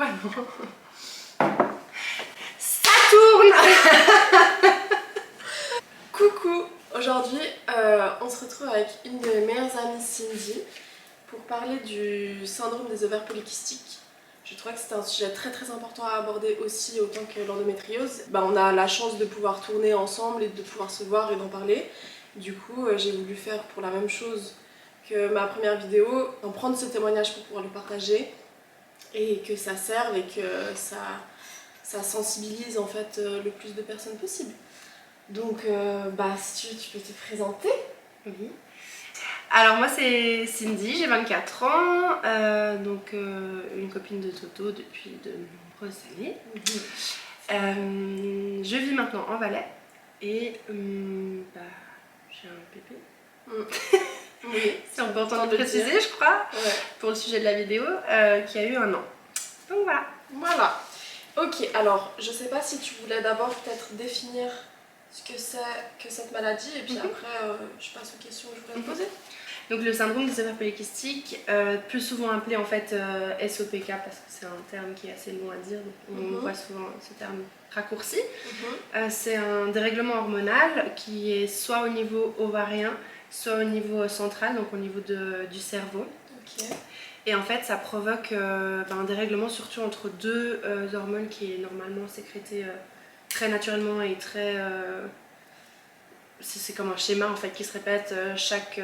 Quoi non? Ça tourne. Coucou. Aujourd'hui, on se retrouve avec une de mes meilleures amies, Cindy, pour parler du syndrome des ovaires polykystiques. Je trouvais que c'était un sujet très important à aborder aussi, autant que l'endométriose. On a la chance de pouvoir tourner ensemble et de pouvoir se voir et d'en parler. Du coup, j'ai voulu faire pour la même chose que ma première vidéo, en prendre ce témoignage pour pouvoir le partager et que ça serve et que ça sensibilise en fait le plus de personnes possible. Donc, si tu peux te présenter. Oui. Alors moi c'est Cindy, j'ai 24 ans, une copine de Toto depuis de nombreuses années. Je vis maintenant en Valais et j'ai un bébé. Oui, c'est important de préciser je crois, pour le sujet de la vidéo, qui a eu 1 an. Donc voilà. Voilà. Ok, alors je sais pas si tu voulais d'abord peut-être définir ce que c'est que cette maladie et puis après je passe aux questions que je voulais te poser. Donc le syndrome des ovaires polykystiques, plus souvent appelé en fait SOPK parce que c'est un terme qui est assez long à dire, donc on voit souvent ce terme raccourci. C'est un dérèglement hormonal qui est soit au niveau ovarien, soit au niveau central, donc au niveau du cerveau. Et en fait ça provoque un dérèglement surtout entre deux hormones qui est normalement sécrétée très naturellement et très... c'est comme un schéma en fait qui se répète à chaque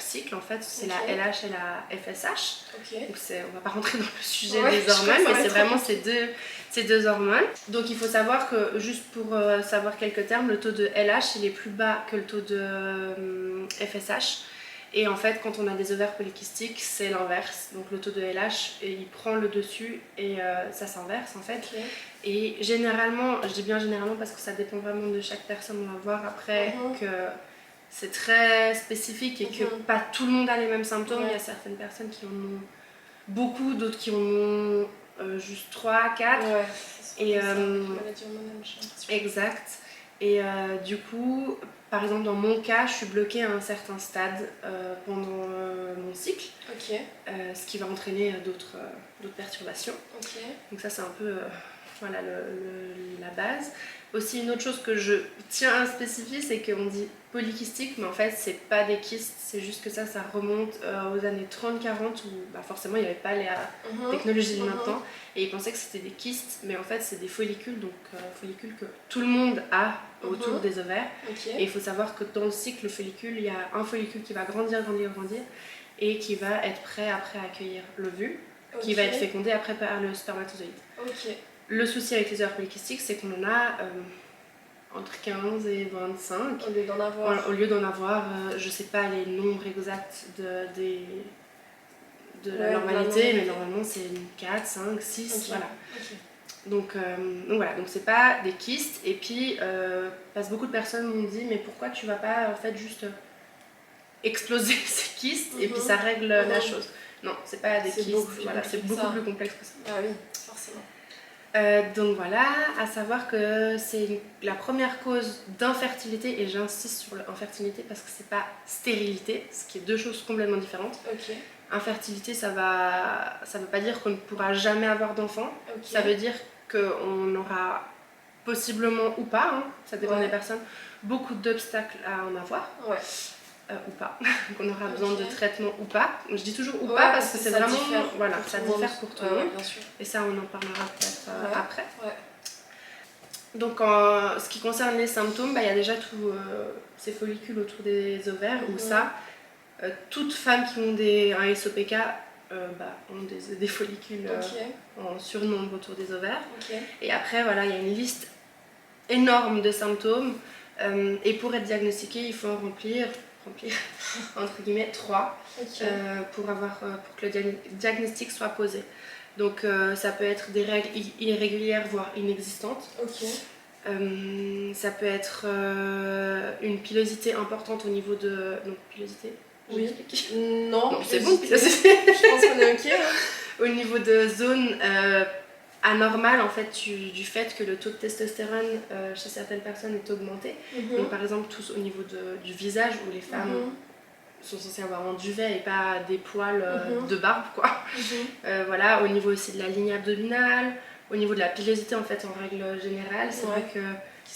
cycle en fait, c'est la LH et la FSH. Donc on va pas rentrer dans le sujet des hormones, mais c'est vraiment ces deux hormones. Donc il faut savoir que, juste pour savoir quelques termes, le taux de LH il est plus bas que le taux de FSH. Et en fait, quand on a des ovaires polykystiques, c'est l'inverse. Donc le taux de LH, il prend le dessus et ça s'inverse en fait. Et généralement, je dis bien généralement parce que ça dépend vraiment de chaque personne, on va voir après que c'est très spécifique et que pas tout le monde a les mêmes symptômes. Il y a certaines personnes qui en ont beaucoup, d'autres qui en ont juste 3, 4. Exact. Et du coup, par exemple dans mon cas, je suis bloquée à un certain stade pendant mon cycle, ce qui va entraîner d'autres perturbations. Donc ça c'est un peu la base. Aussi une autre chose que je tiens à spécifier, c'est qu'on dit polykystique, mais en fait c'est pas des kystes, c'est juste que ça remonte aux années 30-40 où forcément il n'y avait pas les technologies de maintenant et ils pensaient que c'était des kystes, mais en fait c'est des follicules, donc follicules que tout le monde a autour des ovaires. Et il faut savoir que dans le cycle, le follicule, il y a un follicule qui va grandir et qui va être prêt après à accueillir l'ovule, qui va être fécondé après par le spermatozoïde. Le souci avec les ovaires polykystiques, c'est qu'on en a entre 15 et 25. Au lieu d'en avoir, je sais pas les nombres exacts de la normalité, mais normalement c'est 4, 5, 6, voilà. Donc voilà, donc c'est pas des kystes. Et puis, parce que beaucoup de personnes m'ont dit, mais pourquoi tu vas pas en fait juste exploser ces kystes et puis ça règle la chose. Non, c'est pas des kystes, c'est beaucoup plus complexe que ça. Ah oui, forcément. Donc voilà, à savoir que c'est la première cause d'infertilité, et j'insiste sur l'infertilité parce que c'est pas stérilité, ce qui est deux choses complètement différentes. Infertilité, ça veut pas dire qu'on ne pourra jamais avoir d'enfant, ça veut dire qu'on aura possiblement ou pas, ça dépend des personnes, beaucoup d'obstacles à en avoir. Ou pas, qu'on aura besoin de traitement ou pas. Je dis toujours ou pas parce que c'est vraiment, ça diffère pour tout le monde. Et ça, on en parlera peut-être après. Donc, ce qui concerne les symptômes, il y a déjà tous ces follicules autour des ovaires, où ça, toutes femmes qui ont un SOPK ont des follicules en surnombre autour des ovaires. Et après, il y a une liste énorme de symptômes. Et pour être diagnostiqué, il faut en remplir entre guillemets 3 pour que le diagnostic soit posé. Donc ça peut être des règles irrégulières voire inexistantes. Ça peut être une pilosité importante au niveau de... Donc pilosité, non, c'est bon pilosité. Je pense qu'on est ok. Au niveau de zone anormale en fait du fait que le taux de testostérone chez certaines personnes est augmenté. Donc par exemple tous au niveau du visage où les femmes sont censés avoir un duvet et pas des poils de barbe quoi. Voilà, au niveau aussi de la ligne abdominale, au niveau de la pilosité en fait en règle générale, c'est vrai que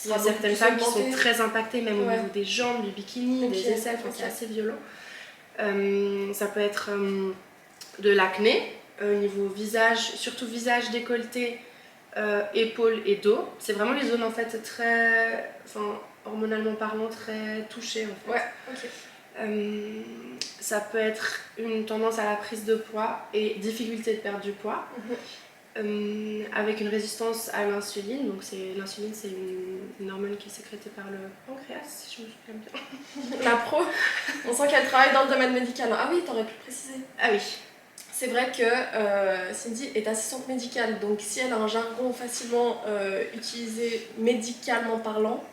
il y a certaines femmes qui sont très impactées même au niveau des jambes, du bikini, des aisselles, c'est assez violent. Ça peut être de l'acné au niveau visage, surtout visage, décolleté, épaules et dos. C'est vraiment les zones en fait très, hormonalement parlant, très touchées en fait. Ça peut être une tendance à la prise de poids et difficulté de perdre du poids. Avec une résistance à l'insuline. Donc l'insuline, c'est une hormone qui est sécrétée par le pancréas, si je me souviens bien. La pro, on sent qu'elle travaille dans le domaine médical. Ah oui, t'aurais pu préciser. Ah oui. C'est vrai que Cindy est assistante médicale, donc si elle a un jargon facilement utilisé médicalement parlant,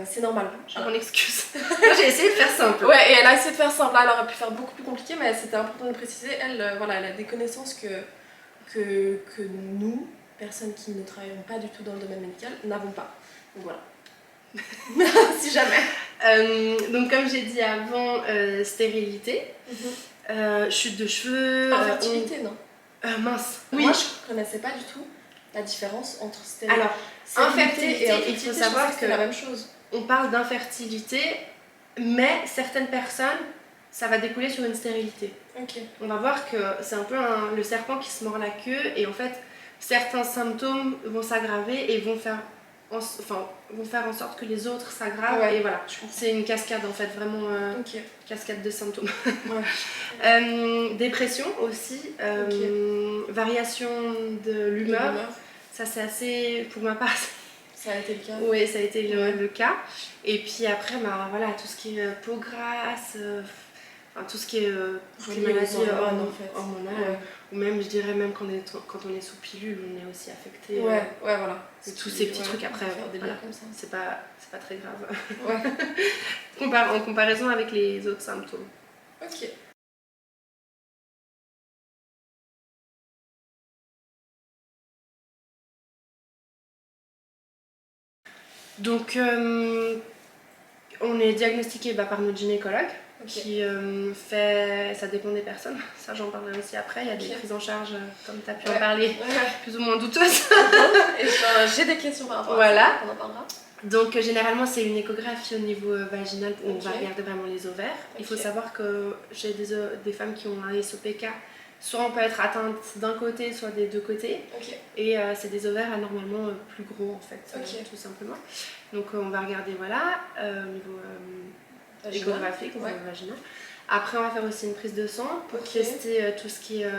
c'est normal. Je m'en excuse. Moi j'ai essayé de faire simple. Ouais, et elle a essayé de faire simple. Là, elle aurait pu faire beaucoup plus compliqué, mais c'était important de le préciser. Elle, voilà, elle a des connaissances que nous, personnes qui ne travaillons pas du tout dans le domaine médical, n'avons pas. Donc voilà. Si jamais. Donc comme j'ai dit avant, stérilité, chute de cheveux... Infertilité, non mince. Oui. Moi, je connaissais pas du tout la différence entre stérilité. Alors, infertilité, il faut savoir que c'est la même chose. On parle d'infertilité, mais certaines personnes, ça va découler sur une stérilité. On va voir que c'est un peu le serpent qui se mord la queue et en fait, certains symptômes vont s'aggraver et vont faire en sorte que les autres s'aggravent. Et voilà, c'est une cascade en fait, vraiment cascade de symptômes. Dépression aussi, variation de l'humeur. Ça c'est assez, pour ma part, ça a été le cas. Oui, ça a été le cas. Et puis après, voilà, tout ce qui est peau grasse, tout ce qui est maladies hormonales, ou même, je dirais, même quand on est sous pilule, on est aussi affecté. Voilà. Tous ces petits trucs après, voilà, comme ça. C'est pas très grave. En comparaison avec les autres symptômes. Ok. Donc, on est diagnostiqué par notre gynécologue qui fait, ça dépend des personnes, ça j'en parlerai aussi après, il y a des prises en charge, comme tu as pu en parler, plus ou moins douteuses. Et j'ai des questions par rapport à ça, on en parlera. Donc généralement c'est une échographie au niveau vaginal où on va regarder vraiment les ovaires. Il faut savoir que j'ai des femmes qui ont un SOPK. Soit on peut être atteinte d'un côté, soit des deux côtés. Et c'est des ovaires anormalement plus gros en fait, tout simplement. Donc on va regarder au niveau échographique, au niveau vaginal. Après on va faire aussi une prise de sang pour tester tout ce qui est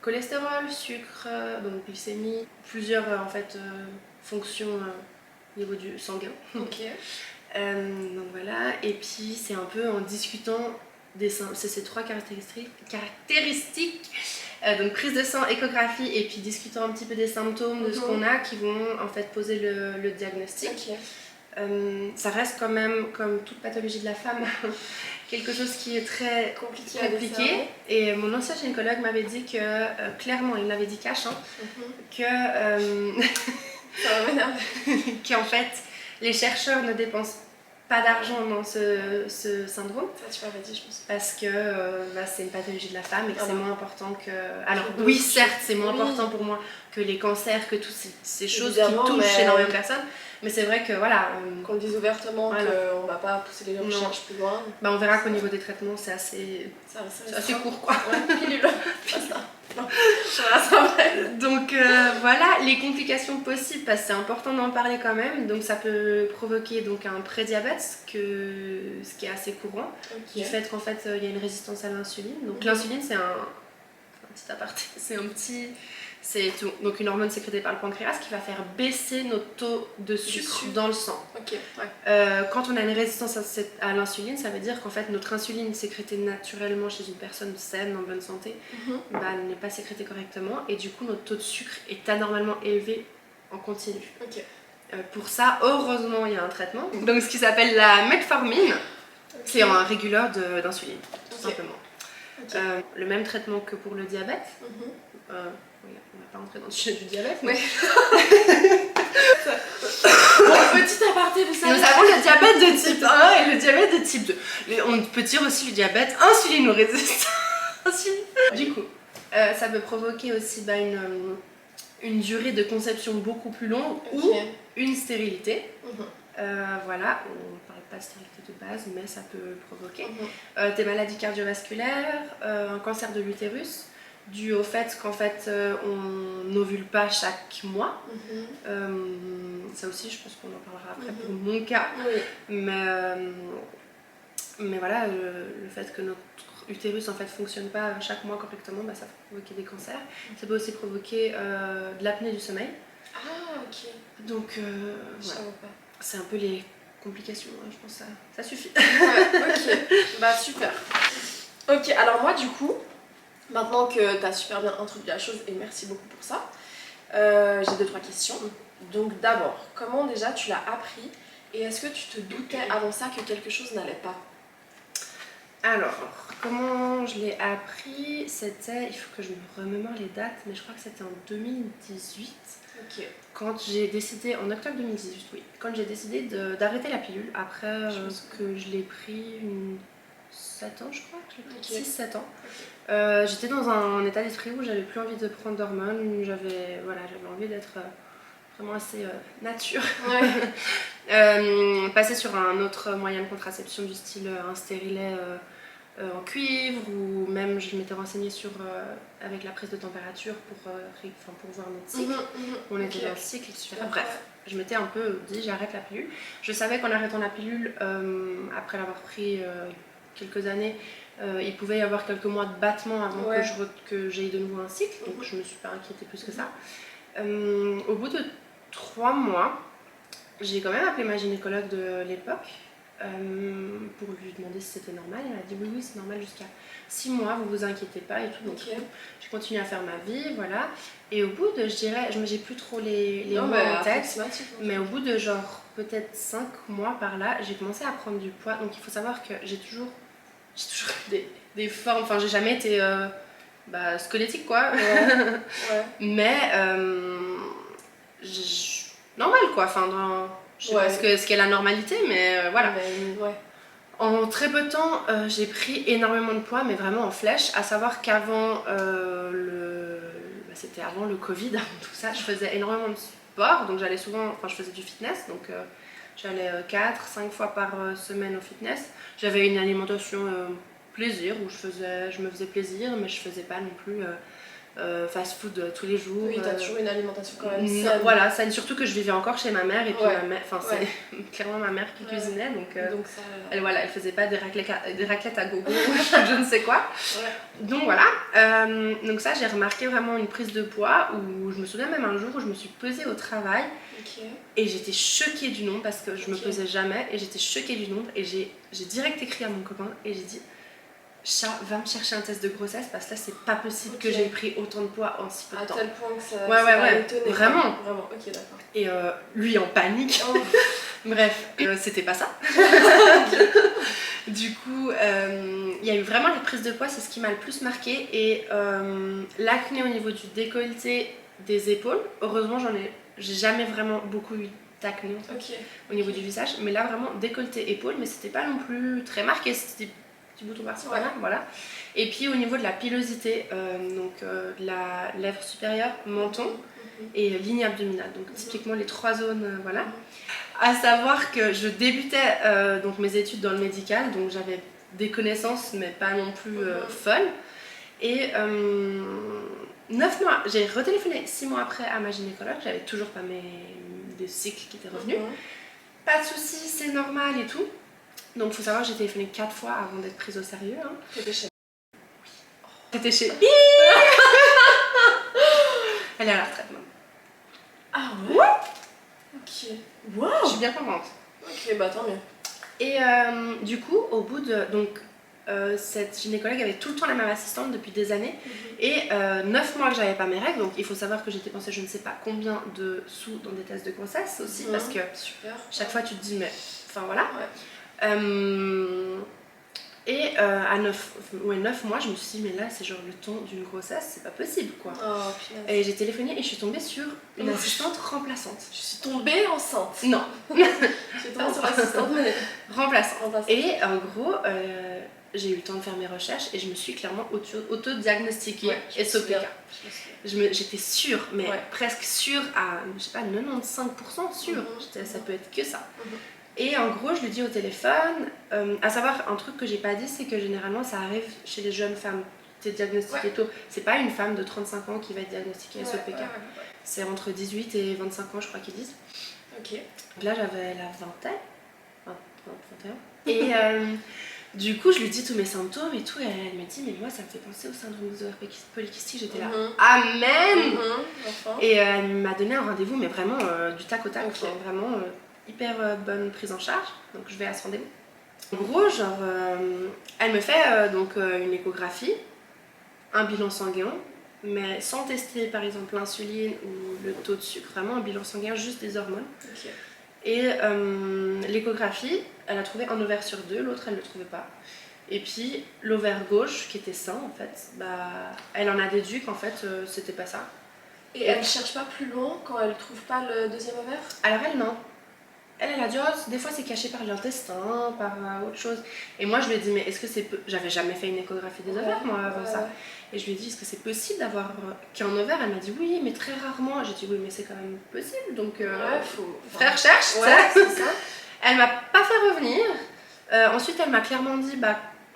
cholestérol, sucre, donc glycémie, plusieurs fonctions au niveau du sanguin. Donc voilà, et puis c'est un peu en discutant c'est ces trois caractéristiques, donc prise de sang, échographie et puis discutant un petit peu des symptômes de ce qu'on a qui vont en fait poser le diagnostic. Ça reste quand même, comme toute pathologie de la femme, quelque chose qui est très compliqué. Et mon ancien gynécologue m'avait dit que, clairement, il m'avait dit cash, que ça va m'énerver. qu'en fait, les chercheurs ne dépensent pas d'argent dans ce syndrome. Ça, tu m'avais dit, je pense. Parce que c'est une pathologie de la femme et que c'est moins important que... Alors oui, certes, c'est moins important pour moi que les cancers, que toutes ces choses qui touchent énormément de personnes. Mais c'est vrai que voilà... qu'on le dise ouvertement, qu'on ne va pas pousser les recherches plus loin. On verra qu'au niveau des traitements, c'est assez court quoi. Pilule. Basta. Non, ça va. Donc voilà, les complications possibles, parce que c'est important d'en parler quand même. Donc ça peut provoquer un prédiabète, ce qui est assez courant, du fait qu'en fait il y a une résistance à l'insuline. Donc l'insuline c'est un petit aparté, c'est donc une hormone sécrétée par le pancréas qui va faire baisser notre taux de sucre dans le sang. Quand on a une résistance à l'insuline, ça veut dire qu'en fait notre insuline sécrétée naturellement chez une personne saine, en bonne santé, n'est pas sécrétée correctement et du coup notre taux de sucre est anormalement élevé en continu. Pour ça, heureusement, il y a un traitement, donc ce qui s'appelle la metformine, c'est un réguleur d'insuline, tout simplement. Le même traitement que pour le diabète. On va pas rentrer dans le sujet du diabète, mais Bon, petit aparté, vous savez. Nous avons le diabète de type 1 et le diabète de type 2. On peut dire aussi le diabète insulino-résistant. Du coup, ça peut provoquer aussi une durée de conception beaucoup plus longue ou une stérilité. Voilà, on parle pas de stérilité de base, mais ça peut le provoquer. Des maladies cardiovasculaires, un cancer de l'utérus, dû au fait qu'en fait on n'ovule pas chaque mois. Ça aussi, je pense qu'on en parlera après pour mon cas. Mais voilà, le fait que notre utérus en fait fonctionne pas chaque mois correctement, bah, ça peut provoquer des cancers. Ça peut aussi provoquer de l'apnée du sommeil. Ah, ok. Donc, je savais pas. C'est un peu les complications, hein, je pense que ça suffit. Ok, bah super. Ok, alors moi du coup, maintenant que tu as super bien introduit la chose, et merci beaucoup pour ça, j'ai 2-3 questions. Donc d'abord, comment déjà tu l'as appris et est-ce que tu te doutais avant ça que quelque chose n'allait pas? Alors, comment je l'ai appris? C'était, il faut que je me remémore les dates, mais je crois que c'était en 2018. Ok. Quand j'ai décidé, en octobre 2018, oui, quand j'ai décidé d'arrêter la pilule, après que je l'ai pris 7 ans, je crois, que je l'ai pris 6-7 ans. J'étais dans un état d'esprit où j'avais plus envie de prendre d'hormones, j'avais envie d'être vraiment assez nature. Passer sur un autre moyen de contraception du style un stérilet en cuivre, ou même je m'étais renseignée sur avec la prise de température pour voir notre cycle. On était dans le cycle, etc. Bref, je m'étais un peu dit j'arrête la pilule. Je savais qu'en arrêtant la pilule, après l'avoir pris quelques années, il pouvait y avoir quelques mois de battement avant que j'aie de nouveau un cycle, donc je me suis pas inquiétée plus que ça. Au bout de 3 mois, j'ai quand même appelé ma gynécologue de l'époque pour lui demander si c'était normal. Elle m'a dit oui, c'est normal jusqu'à 6 mois, vous vous inquiétez pas et tout. Donc j'ai continué à faire ma vie, voilà. Et au bout de, je dirais, j'ai plus trop les mois en tête, mais au bout de genre peut-être 5 mois par là, j'ai commencé à prendre du poids. Donc il faut savoir que j'ai toujours des formes, enfin j'ai jamais été squelettique quoi. Mais normal quoi, enfin je sais pas ce qu'est la normalité, mais voilà. En très peu de temps, j'ai pris énormément de poids, mais vraiment en flèche, à savoir qu'avant c'était avant le Covid, avant tout ça, je faisais énormément de sport, donc j'allais souvent, je faisais du fitness, donc j'allais 4-5 fois par semaine au fitness. J'avais une alimentation plaisir, où je me faisais plaisir, mais je faisais pas non plus fast food tous les jours. Oui, t'as toujours une alimentation quand même saine. Voilà, saine, surtout que je vivais encore chez ma mère, et puis c'est clairement ma mère qui cuisinait, donc ça, elle faisait pas des raclettes à gogo, je ne sais quoi. Donc voilà, donc ça j'ai remarqué vraiment une prise de poids, où je me souviens même un jour où je me suis pesée au travail, et j'étais choquée du nombre, parce que je me pesais jamais, et j'étais choquée du nombre, et j'ai direct écrit à mon copain, et j'ai dit: chat, va me chercher un test de grossesse, parce que là c'est pas possible que j'ai pris autant de poids en si peu de temps. À tel point que ça étonné. Vraiment. Ok, d'accord. Et lui en panique. Bref, c'était pas ça. Du coup, il y a eu vraiment les prises de poids, c'est ce qui m'a le plus marqué. Et l'acné au niveau du décolleté, des épaules. Heureusement, j'ai jamais vraiment beaucoup eu d'acné au niveau du visage. Mais là, vraiment décolleté, épaules, mais c'était pas non plus très marqué. C'était petit bouton par-ci, voilà. Et puis au niveau de la pilosité, de la lèvre supérieure, menton et ligne abdominale, donc typiquement les 3 zones, voilà. À savoir que je débutais donc mes études dans le médical, donc j'avais des connaissances mais pas non plus folles. Et 9 mois, j'ai retéléphoné 6 mois après à ma gynécologue, j'avais toujours pas des cycles qui étaient revenus. Pas de soucis, c'est normal et tout. Donc il faut savoir que j'ai téléphoné 4 fois avant d'être prise au sérieux. T'étais chez... T'étais chez... Elle est à la retraite maintenant. Ah ouais? Ok. Wow. Je suis bien contente. Ok, bah tant mieux. Et du coup, au bout de... Donc, cette gynécologue avait tout le temps la même assistante depuis des années. Et 9 mois que j'avais pas mes règles. Donc il faut savoir que j'ai dépensé je ne sais pas combien de sous dans des tests de grossesse aussi. Parce que chaque fois tu te dis mais... Enfin voilà. Et à 9 mois, je me suis dit, mais là, c'est genre le temps d'une grossesse, c'est pas possible, quoi. Oh, punaise. Et j'ai téléphoné et je suis tombée sur une assistante remplaçante. Je suis tombée enceinte. Non. Je suis tombée sur l'assistante, mais... remplaçante. Et en gros, j'ai eu le temps de faire mes recherches et je me suis clairement auto-diagnostiquée SOPK. J'étais sûre, mais presque sûre à, je sais pas, 95% sûre. Ça peut être que ça. Et en gros, je lui dis au téléphone, à savoir, un truc que j'ai pas dit, c'est que généralement ça arrive chez les jeunes femmes. T'es diagnostiquée tôt. C'est pas une femme de 35 ans qui va être diagnostiquée SOPK. C'est entre 18 et 25 ans, je crois qu'ils disent. Ok. Là, j'avais la vingtaine. 21. Et du coup, je lui dis tous mes symptômes et tout. Et elle me dit, mais moi, ça me fait penser au syndrome des ovaires polykystiques. J'étais là, amen. Et elle m'a donné un rendez-vous, mais vraiment du tac au tac. Vraiment hyper bonne prise en charge. Donc, je vais à ce rendez-vous. En gros, genre, elle me fait une échographie, un bilan sanguin, mais sans tester par exemple l'insuline ou le taux de sucre, vraiment un bilan sanguin, juste des hormones. Et l'échographie, elle a trouvé un ovaire sur 2, l'autre elle ne le trouvait pas. Et puis l'ovaire gauche, qui était sain en fait, elle en a déduit qu'en fait c'était pas ça. Et elle cherche pas plus loin quand elle trouve pas le deuxième ovaire? Alors elle non. Elle a dit, oh, des fois c'est caché par l'intestin, par autre chose. Et moi je lui ai dit, mais est-ce que c'est... J'avais jamais fait une échographie des ovaires moi avant ça. Et je lui ai dit, est-ce que c'est possible d'avoir qu'un ovaire? Elle m'a dit, oui, mais très rarement. J'ai dit, oui, mais c'est quand même possible. Donc, frère cherche, c'est ça. Elle m'a pas fait revenir. Ensuite, elle m'a clairement dit,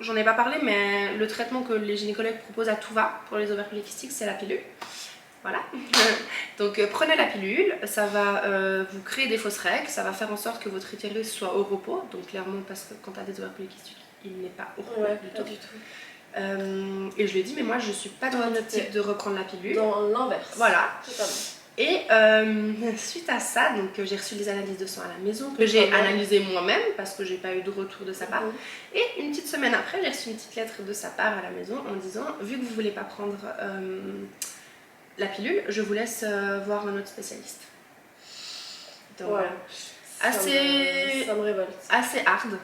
j'en ai pas parlé, mais le traitement que les gynécologues proposent à tout va pour les ovaires polykystiques, c'est la pilule. Voilà. Donc prenez la pilule, ça va vous créer des fausses règles, ça va faire en sorte que votre utérus soit au repos. Donc clairement, parce que quand tu as des ovaires polykystiques, il n'est pas au repos du tout. Et je lui ai dit, mais moi je suis pas dans l'optique de reprendre la pilule. Dans l'inverse. Voilà. Totalement. Et suite à ça, donc j'ai reçu les analyses de sang à la maison, que j'ai analysées moi-même parce que j'ai pas eu de retour de sa part. Et une petite semaine après, j'ai reçu une petite lettre de sa part à la maison en disant, vu que vous voulez pas prendre la pilule, je vous laisse voir un autre spécialiste. Donc, ça me révolte. Assez hard.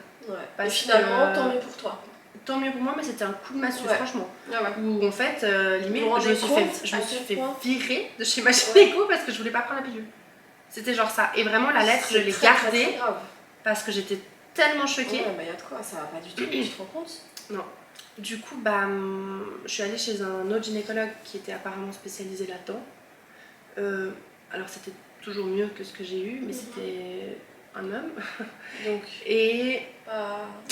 Et finalement, tant mieux pour toi. Tant mieux pour moi, mais c'était un coup de massue, franchement. Où en fait, limite, je me suis fait virer de chez ma gynéco parce que je voulais pas prendre la pilule. C'était genre ça. Et vraiment, la lettre, je l'ai gardée parce que j'étais tellement choquée. Ouais, y a de quoi, ça va pas du tout, tu te rends compte? Non. Du coup, je suis allée chez un autre gynécologue qui était apparemment spécialisé là-dedans. Alors, c'était toujours mieux que ce que j'ai eu, mais c'était un homme. Donc, et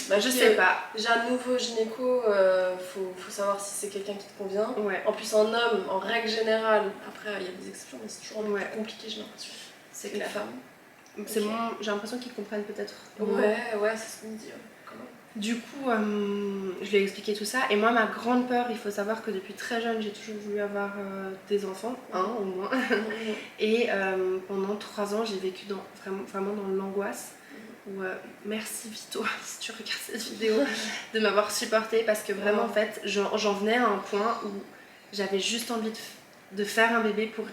je sais pas. Déjà, nouveau gynéco, faut savoir si c'est quelqu'un qui te convient. En plus, un homme, en règle générale, après il y a des exceptions, mais c'est toujours un peu plus compliqué, j'ai l'impression. C'est que la femme. J'ai l'impression qu'ils comprennent peut-être. C'est ce qu'on me dit. Du coup, je lui ai expliqué tout ça. Et moi, ma grande peur, il faut savoir que depuis très jeune, j'ai toujours voulu avoir des enfants, un au moins. Et pendant 3 ans, j'ai vécu vraiment dans l'angoisse. Merci Vito, si tu regardes cette vidéo, de m'avoir supportée. Parce que vraiment, en fait, j'en venais à un point où j'avais juste envie de faire un bébé pour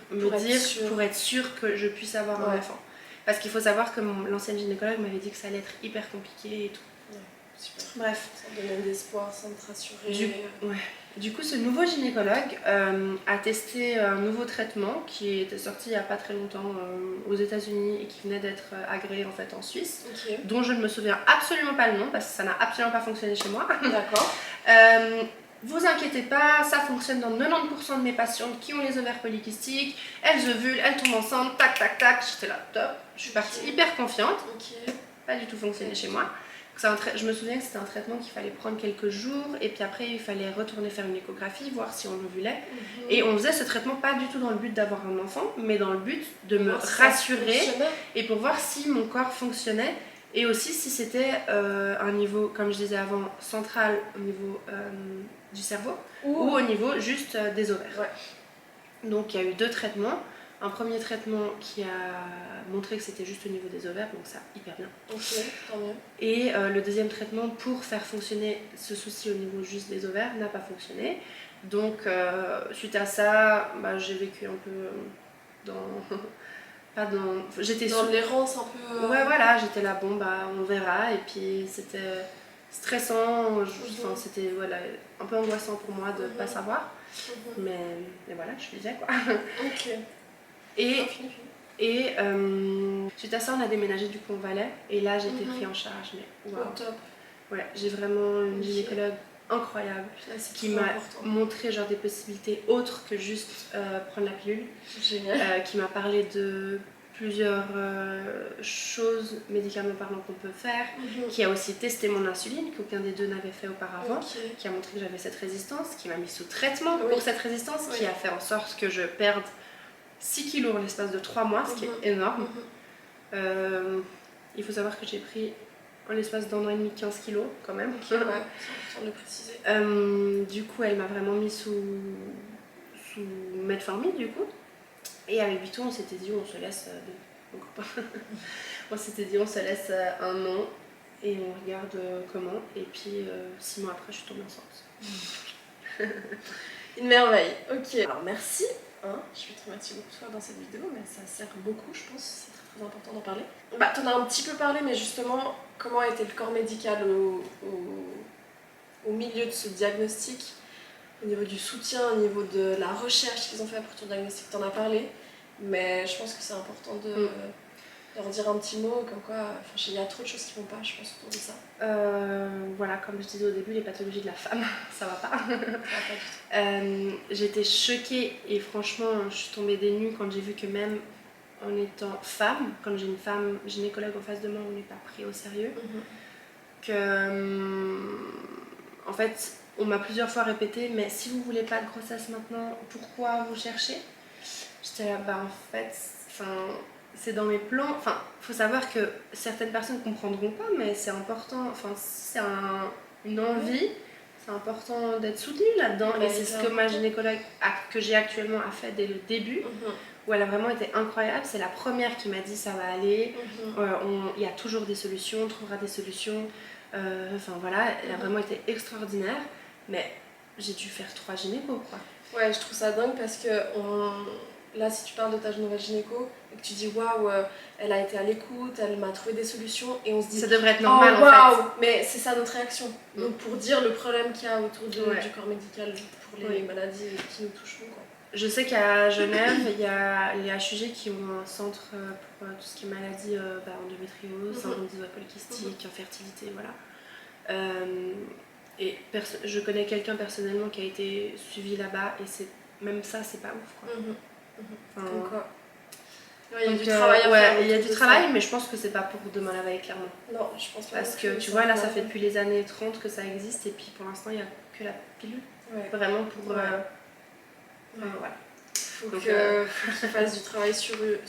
être sûre que je puisse avoir un enfant. Parce qu'il faut savoir que l'ancienne gynécologue m'avait dit que ça allait être hyper compliqué et tout. Super. Bref. Ça donne d'espoir, sans te rassurer. Du coup, ce nouveau gynécologue a testé un nouveau traitement qui était sorti il n'y a pas très longtemps aux États-Unis et qui venait d'être agréé en fait en Suisse, dont je ne me souviens absolument pas le nom parce que ça n'a absolument pas fonctionné chez moi. D'accord. Vous inquiétez pas, ça fonctionne dans 90% de mes patientes qui ont les ovaires polykystiques, elles ovulent, elles tombent enceintes, tac tac tac, j'étais là, top. Je suis partie hyper confiante. Pas du tout fonctionné chez moi. Je me souviens que c'était un traitement qu'il fallait prendre quelques jours et puis après il fallait retourner faire une échographie, voir si on ovulait. Et on faisait ce traitement pas du tout dans le but d'avoir un enfant, mais dans le but de me rassurer et pour voir si mon corps fonctionnait et aussi si c'était un niveau, comme je disais avant, central au niveau du cerveau ou au niveau juste des ovaires. Donc il y a eu 2 traitements. Un premier traitement qui a montré que c'était juste au niveau des ovaires, donc ça, hyper bien. Tant mieux. Et le deuxième traitement pour faire fonctionner ce souci au niveau juste des ovaires n'a pas fonctionné. Donc suite à ça, j'ai vécu un peu j'étais dans l'errance un peu. Ouais, voilà, j'étais là, on verra. Et puis c'était stressant, enfin, c'était voilà, un peu angoissant pour moi de pas savoir. Mais voilà, je disais quoi. Ok. Et suite à ça, on a déménagé du coup en Valais. Et là, j'ai été pris en charge. Mais wow. Top. Ouais, j'ai vraiment une gynécologue incroyable qui m'a montré genre des possibilités autres que juste prendre la pilule. Génial. Qui m'a parlé de plusieurs choses médicalement parlant qu'on peut faire, qui a aussi testé mon insuline qu'aucun des deux n'avait fait auparavant, qui a montré que j'avais cette résistance, qui m'a mis sous traitement pour cette résistance, qui a fait en sorte que je perde 6 kilos en l'espace de 3 mois, ce qui est énorme. Il faut savoir que j'ai pris en l'espace d'1 an et demi 15 kilos quand même. Ouais, sans le préciser. Du coup, elle m'a vraiment mis sous metformine du coup. Et avec Vito, on s'était dit on se laisse on s'était dit on se laisse 1 an et on regarde comment. Et puis 6 mois après, je suis tombée enceinte. Une merveille. Ok. Alors merci. Je vais te remercier beaucoup toi dans cette vidéo, mais ça sert beaucoup, je pense. C'est très très important d'en parler. Bah, t'en as un petit peu parlé, mais justement, comment a été le corps médical au milieu de ce diagnostic, au niveau du soutien, au niveau de la recherche qu'ils ont fait pour ton diagnostic, t'en as parlé, mais je pense que c'est important de leur dire un petit mot, comme quoi il y a trop de choses qui vont pas, je pense, autour de ça. Voilà, comme je disais au début, les pathologies de la femme, ça va pas. Ça va pas du tout. J'étais choquée et franchement, je suis tombée des nues quand j'ai vu que même en étant femme, quand j'ai une femme gynécologue en face de moi, on n'est pas pris au sérieux. En fait, on m'a plusieurs fois répété, mais si vous voulez pas de grossesse maintenant, pourquoi vous cherchez? J'étais là, bah en fait, c'est dans mes plans. Enfin, faut savoir que certaines personnes comprendront pas, mais c'est important. Enfin, c'est une envie. C'est important d'être soutenue là-dedans. Et c'est ce que ma gynécologue que j'ai actuellement a fait dès le début, où elle a vraiment été incroyable. C'est la première qui m'a dit ça va aller. Il y a toujours des solutions, on trouvera des solutions. Enfin voilà, elle a vraiment été extraordinaire. Mais j'ai dû faire 3 gynécos quoi. Ouais, je trouve ça dingue parce que là, si tu parles de ta nouvelle gynéco et que tu dis waouh, elle a été à l'écoute, elle m'a trouvé des solutions, et on se dit ça devrait être normal en fait. Mais c'est ça notre réaction. Donc pour dire le problème qu'il y a autour du corps médical pour les maladies qui nous touchent nous quoi. Je sais qu'à Genève, il y a les HUG qui ont un centre pour tout ce qui est maladie, endométriose, syndrome des ovaires polykystiques, infertilité, voilà. Et je connais quelqu'un personnellement qui a été suivi là-bas et même ça, c'est pas ouf quoi. Comme quoi. Il y a du travail à faire. Il y a du travail, mais je pense que c'est pas pour demain la veille, clairement. Non, je pense pas. Parce que tu vois, là, ça fait depuis les années 30 que ça existe et puis pour l'instant, il n'y a que la pilule. Vraiment pour. Voilà. Faut qu'ils fassent du travail sur eux,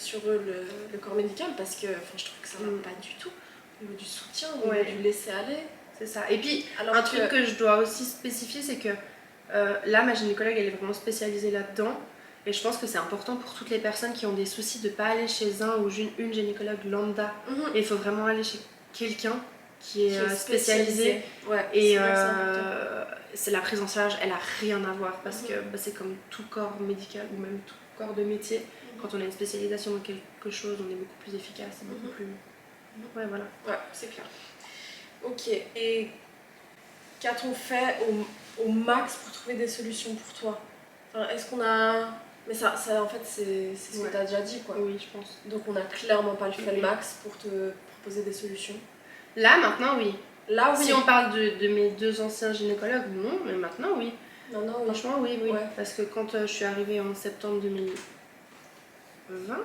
le corps médical, parce que je trouve que ça va pas du tout. Au niveau du soutien, au niveau du laisser aller. C'est ça. Et puis, un truc que je dois aussi spécifier, c'est que là, ma gynécologue, elle est vraiment spécialisée là-dedans. Et je pense que c'est important pour toutes les personnes qui ont des soucis de ne pas aller chez un ou une gynécologue lambda. Et il faut vraiment aller chez quelqu'un qui est spécialisé. Et c'est la prise en charge, elle a rien à voir parce que c'est comme tout corps médical ou même tout corps de métier. Quand on a une spécialisation dans quelque chose, on est beaucoup plus efficace et beaucoup plus... Ouais, voilà. Ouais, c'est clair. Ok, et qu'a-t-on fait au max pour trouver des solutions pour toi? Est-ce qu'on a... Mais ça en fait, c'est ce que tu as déjà dit, quoi. Oui, je pense. Donc on n'a clairement pas fait le max pour te proposer des solutions. Là, maintenant, oui. Là, oui. Si on parle de mes 2 anciens gynécologues, non, mais maintenant, oui. Non, franchement, oui. Parce que quand je suis arrivée en septembre 2020,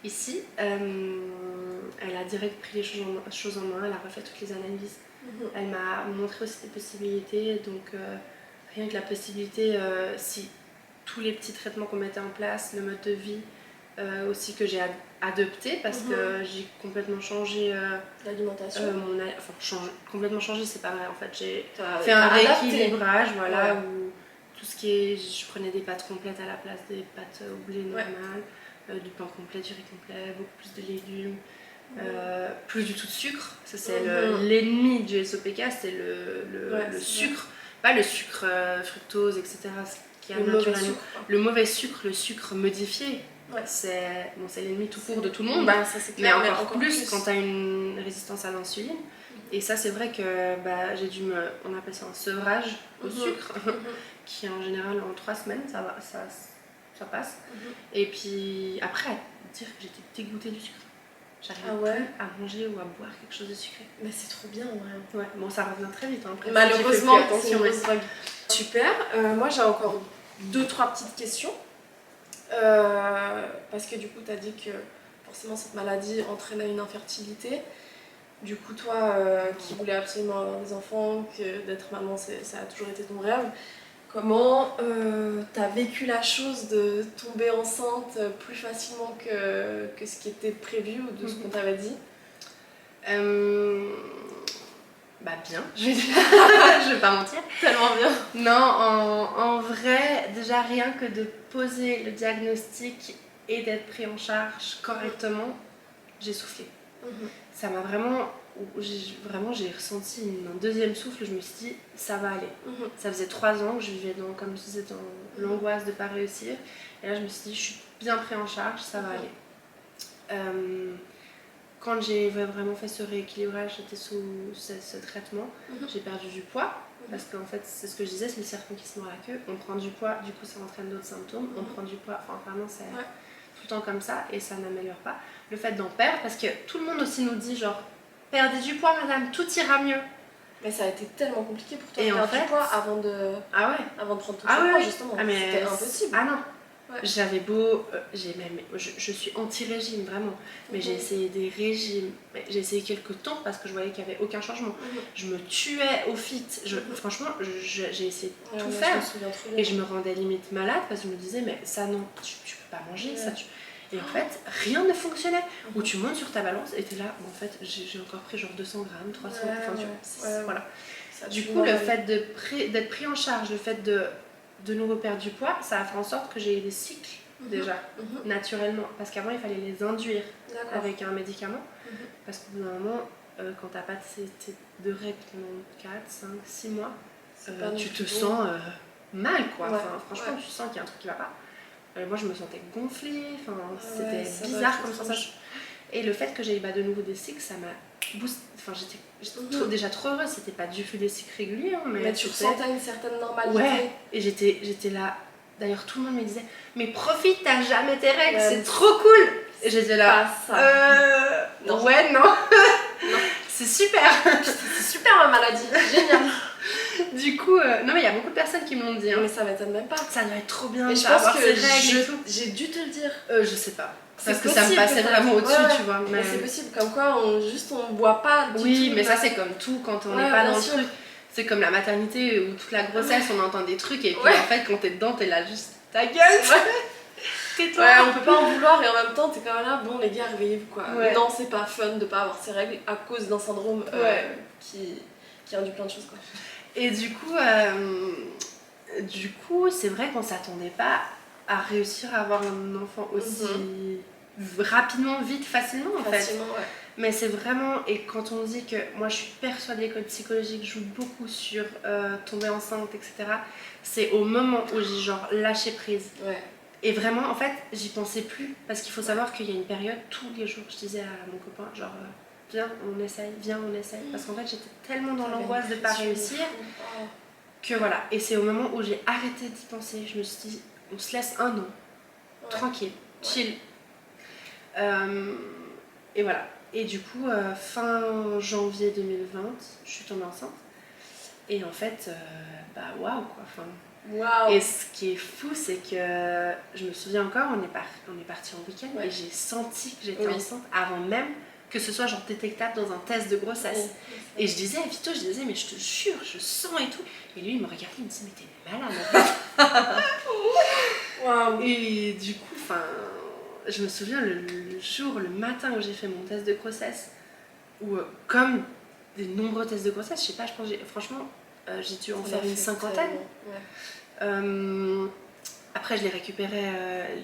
ici, elle a direct pris les choses en main, elle a refait toutes les analyses. Elle m'a montré aussi des possibilités, donc rien que la possibilité, si tous les petits traitements qu'on mettait en place, le mode de vie aussi que j'ai adopté, parce que j'ai complètement changé l'alimentation. Complètement changé, c'est pas vrai en fait. J'ai fait un rééquilibrage, voilà, où tout ce qui est, je prenais des pâtes complètes à la place des pâtes au blé normal, du pain complet, du riz complet, beaucoup plus de légumes, plus du tout de sucre. Ça c'est l'ennemi du SOPK, c'est le sucre, pas le sucre fructose, etc. Qui a naturellement le mauvais sucre, le sucre modifié. C'est l'ennemi tout court de tout le monde, mais encore plus quand tu as une résistance à l'insuline. Et ça, c'est vrai que bah, j'ai dû on appelle ça un sevrage au sucre, qui en général en 3 semaines, ça va, ça passe. Et puis après, à dire que j'étais dégoûtée du sucre. J'arrivais plus à manger ou à boire quelque chose de sucré. Mais c'est trop bien, en vrai. Ouais, bon, ça revient très vite. Hein, après, malheureusement, c'est une grosse drogue. Super. Moi, j'ai encore 2-3 petites questions. Parce que du coup, tu as dit que forcément cette maladie entraînait une infertilité. Du coup, toi qui voulais absolument avoir des enfants, que d'être maman, ça a toujours été ton rêve. Comment t'as vécu la chose de tomber enceinte plus facilement que ce qui était prévu ou de ce qu'on t'avait dit? Bah bien, je vais pas mentir. Tellement bien. Non, en vrai, déjà rien que de poser le diagnostic et d'être pris en charge correctement, j'ai soufflé. Ça m'a vraiment j'ai ressenti un deuxième souffle, je me suis dit ça va aller. Ça faisait 3 ans que je vivais comme je disais, dans l'angoisse de ne pas réussir, et là je me suis dit je suis bien pris en charge, ça va aller. Quand j'ai vraiment fait ce rééquilibrage, j'étais sous ce traitement, j'ai perdu du poids, parce qu'en fait c'est ce que je disais, c'est le serpent qui se mord la queue, on prend du poids, du coup ça entraîne d'autres symptômes, on prend du poids, enfin vraiment c'est tout le temps comme ça et ça n'améliore pas. Le fait d'en perdre, parce que tout le monde aussi nous dit genre perdez du poids madame, tout ira mieux. Mais ça a été tellement compliqué pour toi de perdre du poids avant de prendre tout ce poids justement, c'était impossible. Ah non. J'avais beau, je suis anti-régime vraiment, mais j'ai essayé des régimes, j'ai essayé quelques temps parce que je voyais qu'il n'y avait aucun changement. Je me tuais au fit, franchement j'ai essayé de tout faire et je me rendais limite malade parce que je me disais mais ça non, tu peux pas manger ça. Et en fait rien ne fonctionnait, où tu montes sur ta balance et t'es là, en fait j'ai encore pris genre 200 grammes, 300, voilà. Du coup le fait d'être pris en charge, le fait de nouveau perdre du poids, ça a fait en sorte que j'ai eu des cycles déjà, naturellement. Parce qu'avant, il fallait les induire avec un médicament. Parce qu'au bout d'un moment, quand t'as pas de règles pendant 4, 5, 6 mois, tu te sens mal, quoi. Enfin, franchement, tu sens qu'il y a un truc qui va pas. Moi, je me sentais gonflée, c'était bizarre comme sensation. Et le fait que j'ai eu de nouveau des cycles, ça m'a boosté. Enfin, j'étais déjà trop heureuse, c'était pas du tout des cycles réguliers. Mais tu ressentais une certaine normalité. Ouais, et j'étais là. D'ailleurs, tout le monde me disait mais profite, t'as jamais tes règles, c'est trop cool. Et j'étais là. Non. Ouais, non. C'est super. C'est super ma maladie, génial. Du coup, non mais il y a beaucoup de personnes qui me l'ont dit. Mais ça m'étonne même pas. Ça doit être trop bien. Mais je pense que j'ai dû te le dire. Je sais pas. Parce que ça me passait vraiment au-dessus, tu vois. Mais c'est possible, comme quoi on boit pas du tout. Oui, mais ça c'est comme tout quand on n'est pas dans le truc. C'est comme la maternité où toute la grossesse on entend des trucs et puis en fait quand t'es dedans t'es là juste ta gueule. Tais-toi. Ouais, on peut pas en vouloir et en même temps t'es quand même là, bon les gars réveillez-vous quoi. Non, c'est pas fun de pas avoir ses règles à cause d'un syndrome qui induit plein de choses quoi. Et du coup c'est vrai qu'on s'attendait pas à réussir à avoir un enfant aussi rapidement, vite, facilement en fait. Mais c'est vraiment, et quand on dit que moi je suis persuadée que le psychologique joue beaucoup sur tomber enceinte, etc., c'est au moment où j'ai genre lâché prise. Et vraiment, en fait, j'y pensais plus. Parce qu'il faut savoir qu'il y a une période, tous les jours, je disais à mon copain, genre, viens, on essaye, viens, on essaye. Parce qu'en fait, j'étais tellement dans l'angoisse de ne pas réussir que voilà. Et c'est au moment où j'ai arrêté d'y penser. Je me suis dit, on se laisse 1 an, tranquille, chill. Et voilà. Et du coup, fin janvier 2020, je suis tombée enceinte. Et en fait, waouh quoi. Et ce qui est fou, c'est que je me souviens encore, on est parti en week-end et j'ai senti que j'étais enceinte avant même que ce soit genre détectable dans un test de grossesse. Et je disais à Vito, mais je te jure, je sens et tout. Et lui, il me regardait, il me disait, mais t'es malade en fait. Et du coup, je me souviens le matin où j'ai fait mon test de grossesse, où comme des nombreux tests de grossesse, je sais pas, je pense franchement, j'ai dû en faire une 50aine. Après,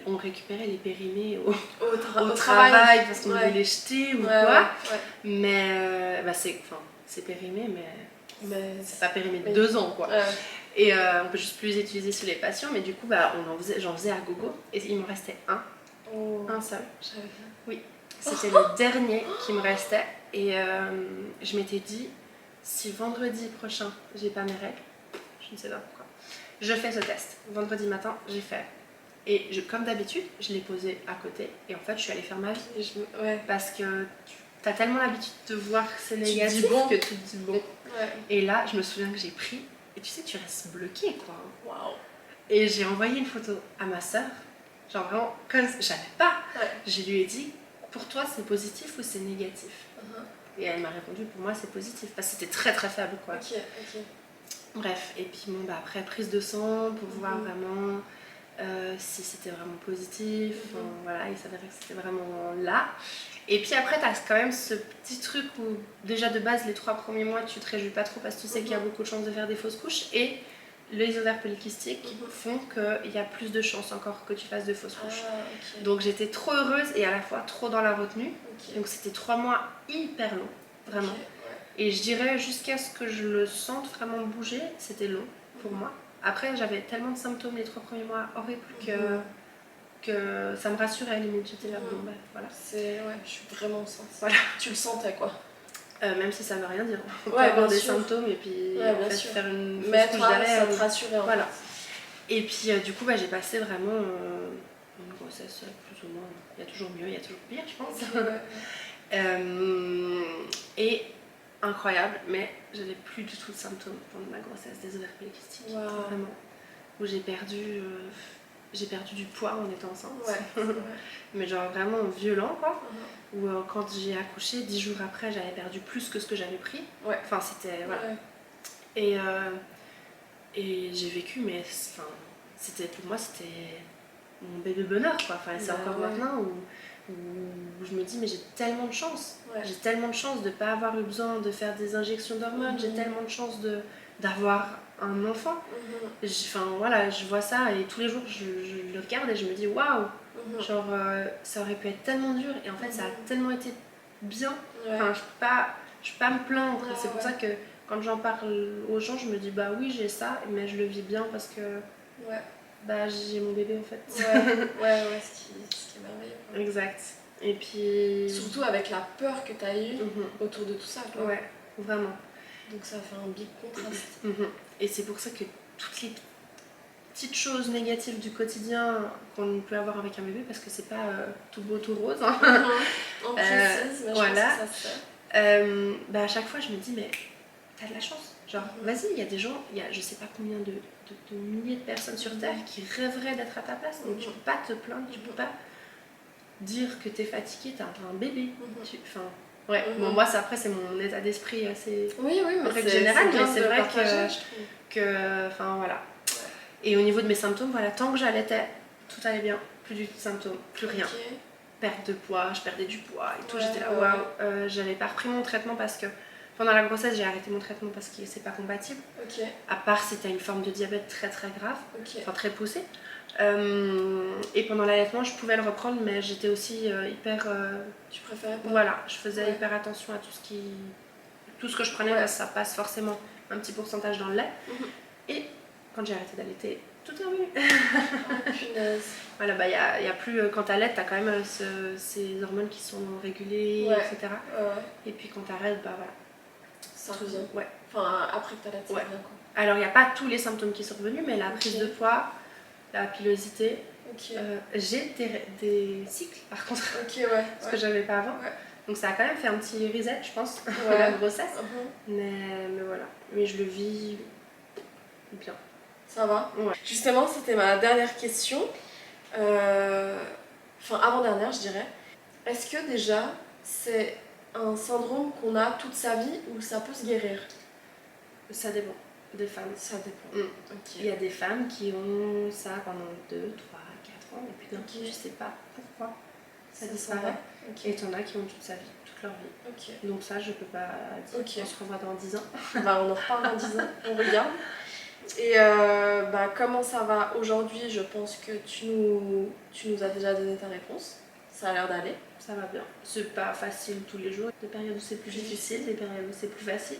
on récupérait les périmés au travail parce qu'on voulait les jeter ou quoi. Mais c'est périmé, mais c'est pas périmé de 2 ans quoi. Et on peut juste plus les utiliser sur les patients, mais du coup, j'en faisais à gogo et il me restait un seul. Oui, c'était le dernier qui me restait et je m'étais dit, si vendredi prochain j'ai pas mes règles, je ne sais pas pourquoi, je fais ce test. Vendredi matin, j'ai fait. Et comme d'habitude, je l'ai posé à côté et en fait je suis allée faire ma vie. Parce que t'as tellement l'habitude de voir que c'est négatif que tu te dis bon. Et là, je me souviens que j'ai pris et tu sais, tu restes bloqué quoi. Waouh. Et j'ai envoyé une photo à ma soeur, genre vraiment, comme je savais pas. Je lui ai dit, pour toi c'est positif ou c'est négatif? Et elle m'a répondu, pour moi c'est positif, parce que c'était très très faible quoi. Bref, et puis bon, bah, après prise de sang pour voir vraiment si c'était vraiment positif, voilà, il s'avérait que c'était vraiment là. Et puis après, tu as quand même ce petit truc où déjà de base, les 3 premiers mois, tu te réjouis pas trop parce que tu sais qu'il y a beaucoup de chances de faire des fausses couches. Et les ovaires polykystiques font qu'il y a plus de chances encore que tu fasses de fausses couches. Donc j'étais trop heureuse et à la fois trop dans la retenue. Donc c'était 3 mois hyper longs, vraiment. Et je dirais jusqu'à ce que je le sente vraiment bouger, c'était long pour moi. Après, j'avais tellement de symptômes les 3 premiers mois horribles que ça me rassurait à la limite. J'étais là, bon, bah, voilà. Je suis vraiment sentie. Voilà. Tu le sentais quoi. Même si ça veut rien dire. On peut avoir des symptômes et puis en fait, faire une fausse couche derrière. Ça te rassurait en voilà. Et puis du coup, bah, j'ai passé vraiment une grossesse plus ou moins. Il y a toujours mieux, il y a toujours pire, je pense. Et incroyable, mais j'avais plus du tout de symptômes pendant ma grossesse des ovaires polykystiques. Vraiment. Où j'ai perdu du poids en étant enceinte. Mais genre vraiment violent quoi. Où quand j'ai accouché, 10 jours après, j'avais perdu plus que ce que j'avais pris. Enfin c'était voilà. Et j'ai vécu, mais enfin pour moi c'était mon bébé bonheur quoi. Enfin c'est encore maintenant où je me dis mais j'ai tellement de chance. J'ai tellement de chance de ne pas avoir eu besoin de faire des injections d'hormones. J'ai tellement de chance d'avoir un enfant. Enfin voilà, je vois ça et tous les jours je le regarde et je me dis waouh. Genre ça aurait pu être tellement dur et en fait ça a tellement été bien. Enfin je peux pas me plaindre. C'est pour ça que quand j'en parle aux gens, je me dis bah oui j'ai ça, mais je le vis bien parce que bah j'ai mon bébé en fait. Ce qui est merveilleux. Exact. Et puis surtout avec la peur que tu as eue autour de tout ça quoi. Ouais, vraiment. Donc ça fait un big contraste. Et c'est pour ça que toutes les petites choses négatives du quotidien qu'on peut avoir avec un bébé, parce que c'est pas tout beau tout rose. On précise, mais voilà. Je pense que ça se fait. Bah à chaque fois je me dis mais t'as de la chance. Genre vas-y, il y a des gens, il y a je sais pas combien de milliers de personnes sur Terre qui rêveraient d'être à ta place. Donc tu peux pas te plaindre, tu peux pas dire que t'es fatiguée, t'as un bébé. Bon moi après c'est mon état d'esprit assez en règle générale, mais c'est vrai que enfin voilà. Et au niveau de mes symptômes, voilà, tant que j'allaitais, tout allait bien, plus du tout de symptômes, plus rien. Perte de poids, je perdais du poids et tout, j'étais là waouh. J'avais pas repris mon traitement parce que pendant la grossesse j'ai arrêté mon traitement parce que c'est pas compatible. À part si t'as une forme de diabète très très grave, enfin très poussée. Et pendant l'allaitement je pouvais le reprendre, mais j'étais aussi hyper. Tu préférais pas? Voilà, je faisais hyper attention à tout ce que je prenais parce que ça passe forcément un petit pourcentage dans le lait. Et quand j'ai arrêté d'allaiter, tout est revenu. Punaise. Voilà, bah y a plus quand t'allaites, t'as quand même ces hormones qui sont régulées, etc. Et puis quand t'arrêtes, bah voilà. Ça revient. Enfin après que t'allaites, ça revient quoi. Alors il y a pas tous les symptômes qui sont revenus, mais la prise de poids, la pilosité. J'ai des cycles par contre. Ce que j'avais pas avant. Donc ça a quand même fait un petit reset, je pense, la grossesse. Mais voilà. Mais je le vis bien. Ça va. Justement, c'était ma dernière question. Enfin, avant-dernière, je dirais. Est-ce que déjà, c'est un syndrome qu'on a toute sa vie ou ça peut se guérir? Ça dépend des femmes. Ça dépend. Il y a des femmes qui ont ça pendant 2, 3, 4 ans, et puis d'un coup, je sais pas pourquoi ça disparaît. Et t'en as qui ont toute sa vie, toute leur vie. Donc ça, je peux pas dire. On se revoit dans 10 ans. Bah, on en reparle dans 10 ans, on regarde. Et comment ça va aujourd'hui? Je pense que tu nous as déjà donné ta réponse. Ça a l'air d'aller. Ça va bien. C'est pas facile tous les jours. Des périodes où c'est plus difficile, des périodes où c'est plus facile.